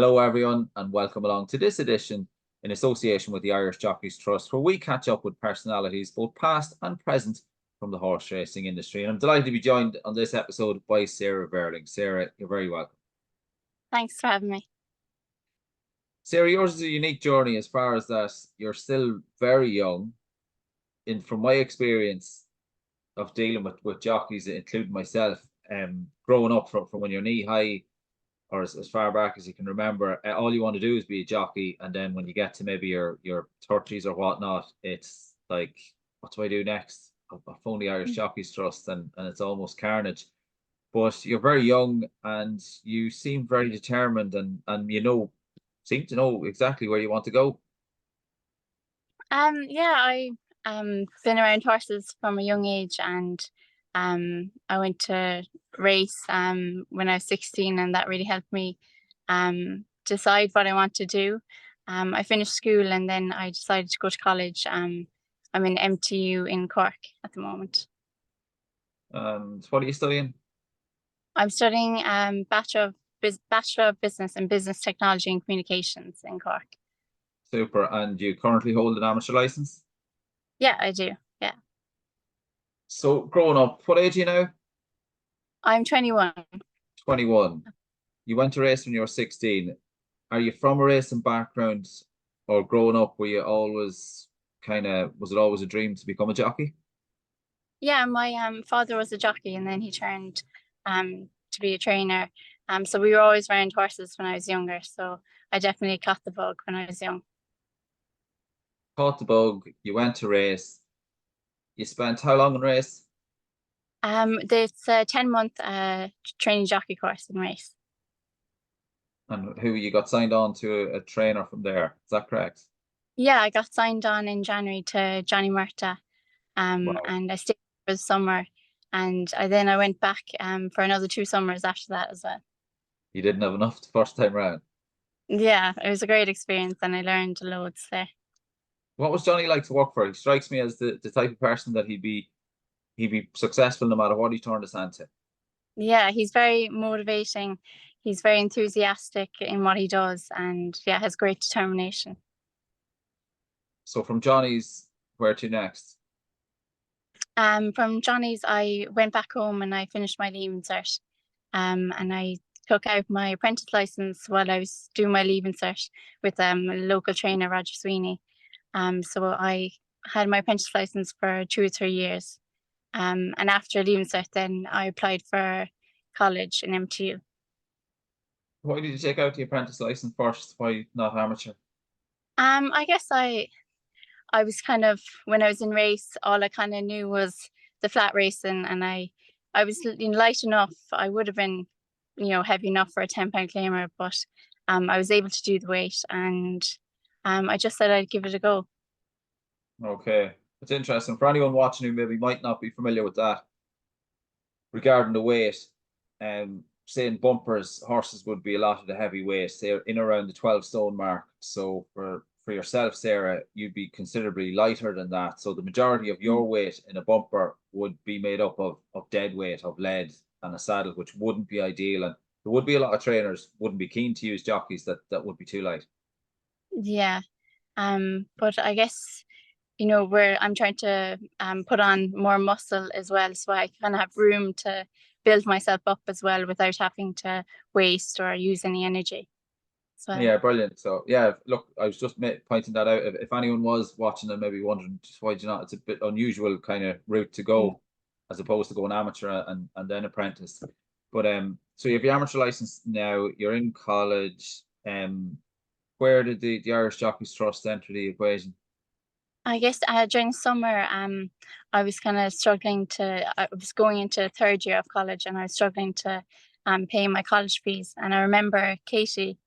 Hello, everyone, and welcome along to this edition in association with the Irish Jockeys Trust, where we catch up with personalities both past and present from the horse racing industry. And I'm delighted to be joined on this episode by Sarah Verling. Sarah, you're very welcome. Thanks for having me. Sarah, yours is a unique journey as far as that you're still very young. From my experience of dealing with jockeys, including myself, growing up from when you're knee high, or as far back as you can remember, all you want to do is be a jockey. And then when you get to maybe your 30s or whatnot, it's like, what do I do next? I've phoned the Irish Jockeys Trust, and it's almost carnage. But you're very young and you seem very determined, and seem to know exactly where you want to go. Yeah, I been around horses from a young age, and I went to race when I was 16, and that really helped me decide what I want to do. I finished school and then I decided to go to college. I'm in MTU in Cork at the moment. And what are you studying? I'm studying Bachelor of Business and Business Technology and Communications in Cork. Super. And you currently hold an amateur license? Yeah, I do. Yeah. So growing up, what age are you now? I'm 21. 21. You went to race when you were 16. Are you from a racing background, or growing up, were you always was it always a dream to become a jockey? Yeah, my father was a jockey, and then he turned to be a trainer. So we were always around horses when I was younger. So I definitely caught the bug when I was young. Caught the bug, you went to race. You spent how long in race? It's a 10-month training jockey course in race. And who you got signed on to a trainer from there? Is that correct? Yeah, I got signed on in January to Johnny Murta, Wow. and I stayed for the summer, and then I went back for another 2 summers after that as well. You didn't have enough the first time round. Yeah, it was a great experience, and I learned loads there. What was Johnny like to work for? He strikes me as the type of person that he'd be successful no matter what he turned his hand to. Yeah, he's very motivating. He's very enthusiastic in what he does, and yeah, has great determination. So from Johnny's, where to next? From Johnny's, I went back home and I finished my leaving cert. And I took out my apprentice license while I was doing my leaving cert with a local trainer, Roger Sweeney. So I had my apprentice license for 2 or 3 years. And after leaving cert, then I applied for college in MTU. Why did you take out the apprentice license first? Why not amateur? I guess I was kind of, when I was in race, all I kind of knew was the flat racing, and I was light enough. I would have been, heavy enough for a 10-pound claimer, but I was able to do the weight, and I just said I'd give it a go. Okay. It's interesting. For anyone watching who maybe might not be familiar with that, regarding the weight, saying bumpers, horses would be a lot of the heavy weight. They're in around the 12 stone mark. So for yourself, Sarah, you'd be considerably lighter than that. So the majority of your weight in a bumper would be made up of dead weight, of lead, and a saddle, which wouldn't be ideal. And there would be a lot of trainers wouldn't be keen to use jockeys that would be too light. Yeah. But I guess, where I'm trying to put on more muscle as well, so I kind of have room to build myself up as well without having to waste or use any energy. So Yeah, brilliant. So yeah, look, I was just pointing that out. If anyone was watching and maybe wondering just why do you not, it's a bit unusual kind of route to go, as opposed to going amateur and then apprentice. But so you have your amateur license now. You're in college. Where did the Irish Jockeys Trust enter the equation? I guess during summer, I was kind of struggling I was going into third year of college, and I was struggling to pay my college fees. And I remember Katie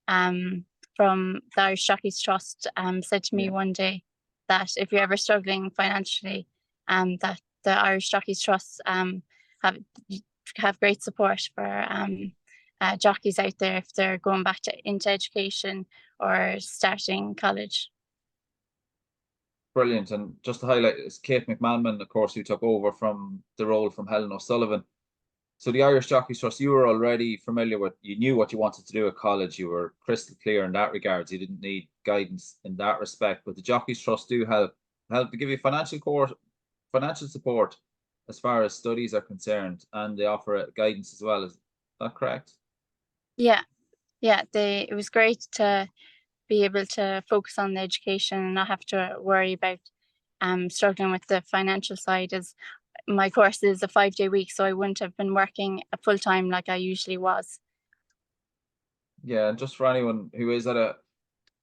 from the Irish Jockeys Trust said to me one day that if you're ever struggling financially, that the Irish Jockeys Trust have great support for jockeys out there if they're going back into education or starting college. Brilliant. And just to highlight, it's Kate McMahon, of course, who took over from the role from Helen O'Sullivan. So the Irish Jockey Trust, you were already familiar with, you knew what you wanted to do at college. You were crystal clear in that regards. You didn't need guidance in that respect. But the Jockeys Trust do help to give you financial support as far as studies are concerned, and they offer guidance as well. Is that correct? Yeah, yeah. It was great to be able to focus on the education and not have to worry about struggling with the financial side, as my course is a 5-day week, so I wouldn't have been working a full time like I usually was. Yeah, and just for anyone who is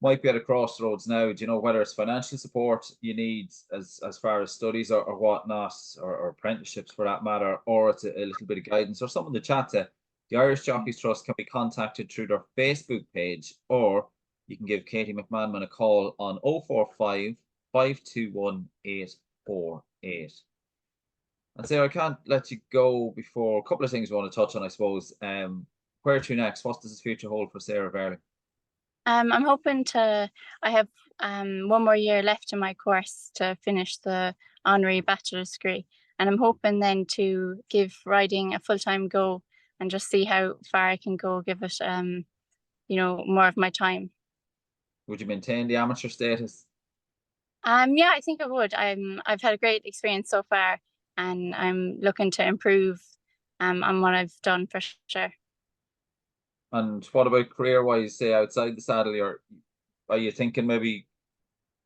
might be at a crossroads now, do you know whether it's financial support you need as far as studies or whatnot, or apprenticeships for that matter, or it's a little bit of guidance or someone to chat to, the Irish Jockeys Trust can be contacted through their Facebook page, or you can give Katie McMahon a call on 045 521 848. And say I can't let you go before a couple of things we want to touch on, I suppose. Where to next? What does this future hold for Sarah Verling? I'm hoping to. I have one more year left in my course to finish the honorary bachelor's degree, and I'm hoping then to give riding a full time go and just see how far I can go. Give it more of my time. Would you maintain the amateur status? Yeah, I think I would. I've had a great experience so far, and I'm looking to improve on what I've done for sure. And what about career-wise, say outside the saddle? Are you thinking maybe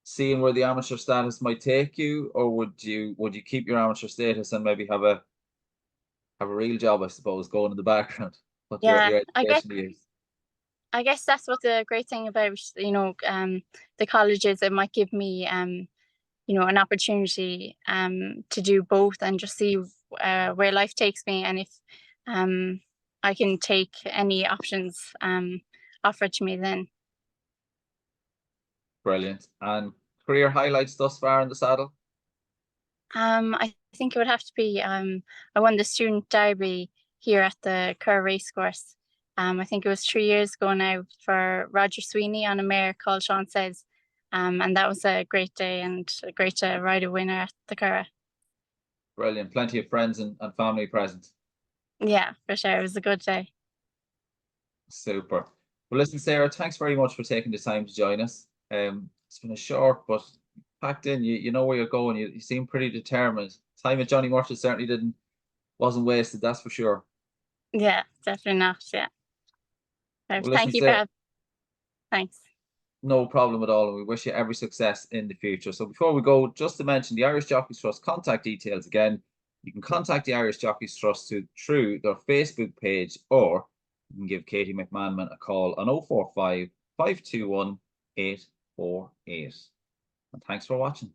seeing where the amateur status might take you, or would you keep your amateur status and maybe have a real job, I suppose, going in the background, put Yeah, your I guess education to use? that's what the great thing about the colleges. It might give me an opportunity to do both and just see where life takes me, and if um I can take any options offered to me then. Brilliant. And career highlights thus far in the saddle? I think it would have to be I won the student derby here at the Kerr Racecourse. I think it was 3 years ago now for Roger Sweeney on a mare called Sean Says. And that was a great day and great to ride a winner at the Kerr. Brilliant. Plenty of friends and family present. Yeah, for sure. It was a good day. Super. Well, listen, Sarah, thanks very much for taking the time to join us. It's been a short but packed in. You know where you're going. You seem pretty determined. Time at Johnny Murphy certainly wasn't wasted, that's for sure. Yeah, definitely not. Yeah. Well, listen, Thank you for Sarah, having. Thanks. no problem at all, and we wish you every success in the future. So before we go, just to mention the Irish Jockeys Trust contact details again. You can contact the Irish Jockeys Trust through their Facebook page, or you can give Katie McMahon a call on 045 521 848. And thanks for watching.